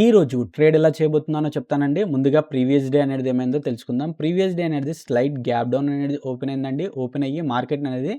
ఈ రోజు ట్రేడ్ ఎలా చేయబోతున్నానో చెప్తానండి. ముందుగా ప్రీవియస్ డే అనేది ఏమైందో తెలుసుకుందాం. ప్రీవియస్ డే అనేది స్లైట్ గ్యాప్ డౌన్ అనేది ఓపెన్ అయిందండి. ఓపెన్ అయ్యి మార్కెట్ అనేది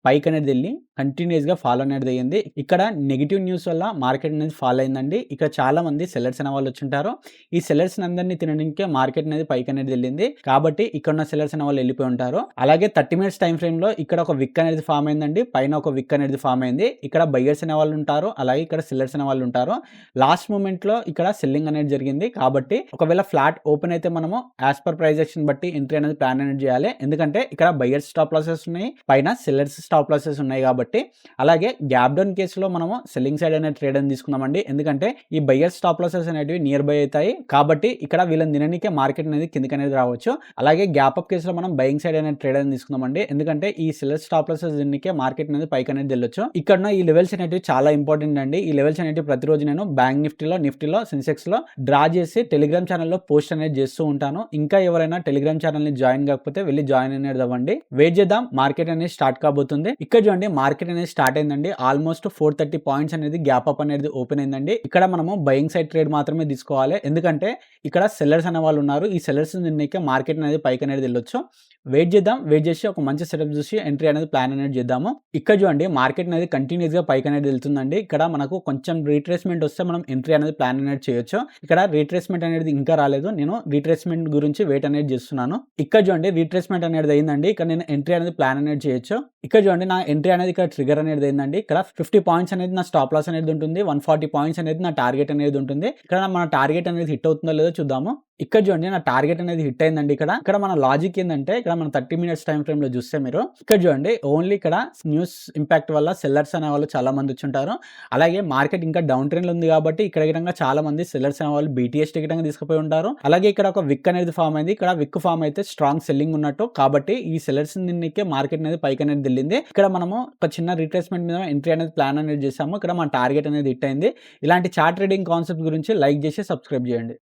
పైకనేది ఎళ్లి కంటిన్యూయస్‌గా ఫాల్ అనేది అయ్యింది. ఇక్కడ నెగెటివ్ న్యూస్ వల్ల మార్కెట్ అనేది ఫాల్ అయిందండి. ఇక్కడ చాలామంది సెల్లర్స్ అనే వాళ్ళు వచ్చుంటారు. ఈ సెల్లర్స్‌ని అందరిని తినడానికే మార్కెట్ అనేది పైకనేది ఎళ్ళింది. కాబట్టి ఇక్కడున్న సెల్లర్స్ అనే వాళ్ళు ఎళ్ళిపోయి ఉంటారు. అలాగే 30 మినిట్స్ టైమ్ ఫ్రేమ్‌లో ఇక్కడ ఒక విక్ అనేది ఫార్మ్ అయిందండి. పైన ఒక విక్ అనేది ఫార్మ్ అయింది. ఇక్కడ బయర్స్ అనే వాళ్ళు ఉంటారు. అలాగే ఇక్కడ సెల్లర్స్ అనే వాళ్ళు ఉంటారు. లాస్ట్ మొమెంట్‌లో ఇక్కడ సెల్లింగ్ అనేది జరిగింది. కాబట్టి ఒకవేళ ఫ్లాట్ ఓపెన్ అయితే మనము యాస్ పర్ ప్రైస్ యాక్షన్ బట్టి ఎంట్రీ అనేది ప్లాన్ అనేది చేయాలి. ఎందుకంటే ఇక్కడ బయర్స్ స్టాప్ లాసెస్ ఉన్నాయి. పైన సెల్లర్స్ స్టాప్ లాసెస్ ఉన్నాయి కాబట్టి. అలాగే గ్యాప్ డౌన్ కేసులో మనము సెల్లింగ్ సైడ్ అనే ట్రేడ్ అని తీసుకుందామండి. ఎందుకంటే ఈ బయర్స్ స్టాప్ లాసెస్ అనేటివి నియర్ బై అవుతాయి. కాబట్టి ఇక్కడ వీళ్ళని తిననీకే మార్కెట్ అనేది కిందకి అనేది రావచ్చు. అలాగే గ్యాప్ అప్ కేసులో మనం బయింగ్ సైడ్ అనే ట్రేడ్ అని తీసుకుందామండి. ఎందుకంటే ఈ సెల్లర్ స్టాప్ లాసెస్ తిననీకే మార్కెట్ అనేది పైకి అనేది వెళ్ళొచ్చు. ఇక్కడ ఈ లెవెల్స్ అనేటివి చాలా ఇంపార్టెంట్ అండి. ఈ లెవెల్స్ అనేటివి ప్రతిరోజు నేను బ్యాంక్ నిఫ్టీలో సెన్సెక్స్‌లో డ్రా చేసి టెలిగ్రామ్ ఛానల్‌లో పోస్ట్ అనేది చేస్తూ ఉంటాను. ఇంకా ఎవరైనా టెలిగ్రామ్ ఛానల్‌ని జాయిన్ కాకపోతే వెళ్ళి జాయిన్ అనేది అవ్వండి. వెయిట్ చేద్దాం, మార్కెట్ అనేది స్టార్ట్ కాబోతుంది. ఇక్కడ చూడండి మార్కెట్ అనేది స్టార్ట్ అయిందండి. ఆల్మోస్ట్ 430 పాయింట్స్ అనేది గ్యాప్ అప్ అనేది ఓపెన్ అయిందండి. ఇక్కడ మనము బయింగ్ సైడ్ ట్రేడ్ మాత్రమే తీసుకోవాలి. ఎందుకంటే ఇక్కడ సెల్లర్స్ అనే వాళ్ళు ఉన్నారు. ఈ సెల్లర్స్ నిన్నకే మార్కెట్ అనేది పైకి అనేది వెళ్ళొచ్చు. వెయిట్ చేద్దాం, వెయిట్ చేసి ఒక మంచి సెటప్ చూసి ఎంట్రీ అనేది ప్లాన్ అనేది చేద్దాము. ఇక్కడ చూడండి మార్కెట్ అనేది కంటిన్యూస్‌గా పైకి అనేది వెళ్తుందండి. ఇక్కడ మనకు కొంచెం రీట్రేస్మెంట్ వస్తే మనం ఎంట్రీ అనేది ప్లాన్ అనేది చేయొచ్చు. ఇక్కడ రీట్రేస్మెంట్ అనేది ఇంకా రాలేదు. నేను రీట్రేస్మెంట్ గురించి వెయిట్ అనేది చేస్తున్నాను. ఇక్కడ చూడండి రీట్రేస్మెంట్ అనేది అయిందండి. ఇక్కడ నేను ఎంట్రీ అనేది ప్లాన్ అనేది చేయొచ్చు. ఇక్కడ చూడండి నా ఎంట్రీ అనేది ఇక్కడ ట్రిగర్ అనేది అయిందండి. ఇక్కడ 50 పాయింట్స్ అనేది నా స్టాప్ లాస్ అనేది ఉంటుంది. 140 పాయింట్స్ అనేది నా టార్గెట్ అనేది ఉంటుంది. ఇక్కడ మన టార్గెట్ అనేది హిట్ అవుతుందో లేదో చూద్దాము. ఇక్కడ చూడండి నా టార్గెట్ అనేది హిట్ అయిందండి. ఇక్కడ మన లాజిక్ ఏంటంటే ఇక్కడ మన 30 మినిట్స్ టైం ఫ్రేమ్ లో చూస్తే మీరు ఇక్కడ చూడండి ఓన్లీ ఇక్కడ న్యూస్ ఇంపాక్ట్ వల్ల సెల్లర్స్ అనే వాళ్ళు చాలా మంది వచ్చుంటారు. అలాగే మార్కెట్ ఇంకా డౌన్ ట్రెండ్ లో ఉంది కాబట్టి ఇక్కడ విధంగా చాలా మంది సెల్లర్స్ అనే వాళ్ళు బీటీఎస్ టికెట్ తీసుకుపోయి ఉంటారు. అలాగే ఇక్కడ ఒక విక్ అనేది ఫామ్ అయింది. ఇక్కడ విక్ ఫామ్ అయితే స్ట్రాంగ్ సెల్లింగ్ ఉన్నట్టు. కాబట్టి ఈ సెల్లర్స్ నిన్నకే మార్కెట్ అనేది పైకి అనేది వెళ్ళింది. ఇక్కడ మనము ఒక చిన్న రిట్రేస్మెంట్ మీద ఎంట్రీ అనేది ప్లాన్ అనేది చేసాము. ఇక్కడ మన టార్గెట్ అనేది హిట్ అయింది. ఇలాంటి చార్ట్ ట్రేడింగ్ కాన్సెప్ట్ గురించి లైక్ చేసి సబ్స్క్రైబ్ చేయండి.